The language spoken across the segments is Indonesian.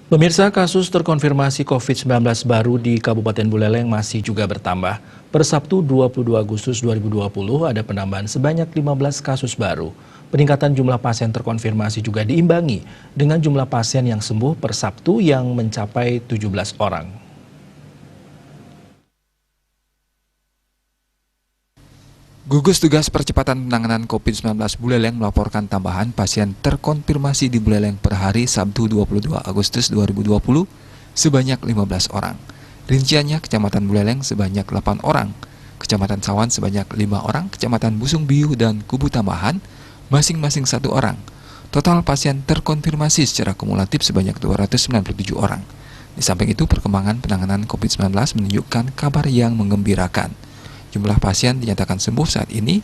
Pemirsa, kasus terkonfirmasi COVID-19 baru di Kabupaten Buleleng masih juga bertambah. Per Sabtu 22 Agustus 2020 ada penambahan sebanyak 15 kasus baru. Peningkatan jumlah pasien terkonfirmasi juga diimbangi dengan jumlah pasien yang sembuh per Sabtu yang mencapai 17 orang. Gugus Tugas Percepatan Penanganan COVID-19 Buleleng melaporkan tambahan pasien terkonfirmasi di Buleleng per hari Sabtu 22 Agustus 2020 sebanyak 15 orang. Rinciannya Kecamatan Buleleng sebanyak 8 orang, Kecamatan Sawan sebanyak 5 orang, Kecamatan Busung Biu dan Kubu Tambahan masing-masing 1 orang. Total pasien terkonfirmasi secara kumulatif sebanyak 297 orang. Di samping itu, perkembangan penanganan COVID-19 menunjukkan kabar yang menggembirakan. Jumlah pasien dinyatakan sembuh saat ini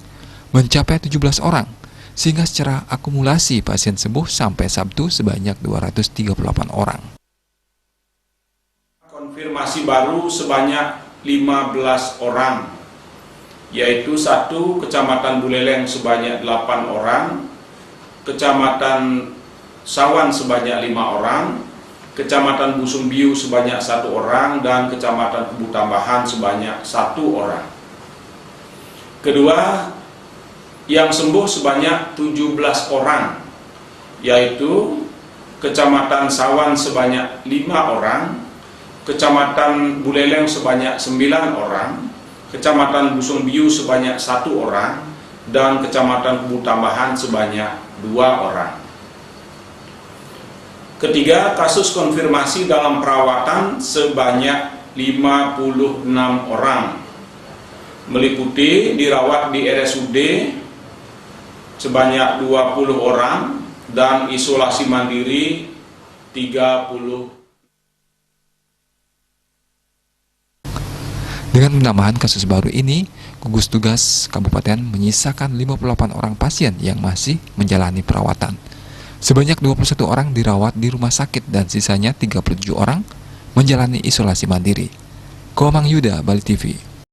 mencapai 17 orang, sehingga secara akumulasi pasien sembuh sampai Sabtu sebanyak 238 orang. Konfirmasi baru sebanyak 15 orang, yaitu 1 Kecamatan Buleleng sebanyak 8 orang, Kecamatan Sawan sebanyak 5 orang, Kecamatan Busung Biu sebanyak 1 orang, dan Kecamatan Kubu Tambahan sebanyak 1 orang. Kedua, yang sembuh sebanyak 17 orang, yaitu Kecamatan Sawan sebanyak 5 orang, Kecamatan Buleleng sebanyak 9 orang, Kecamatan Busung Biu sebanyak 1 orang, dan Kecamatan Kubu Tambahan sebanyak 2 orang. Ketiga, kasus konfirmasi dalam perawatan sebanyak 56 orang, meliputi dirawat di RSUD sebanyak 20 orang dan isolasi mandiri 30. Dengan penambahan kasus baru ini, gugus tugas kabupaten menyisakan 58 orang pasien yang masih menjalani perawatan. Sebanyak 21 orang dirawat di rumah sakit dan sisanya 37 orang menjalani isolasi mandiri. Komang Yuda, Bali TV.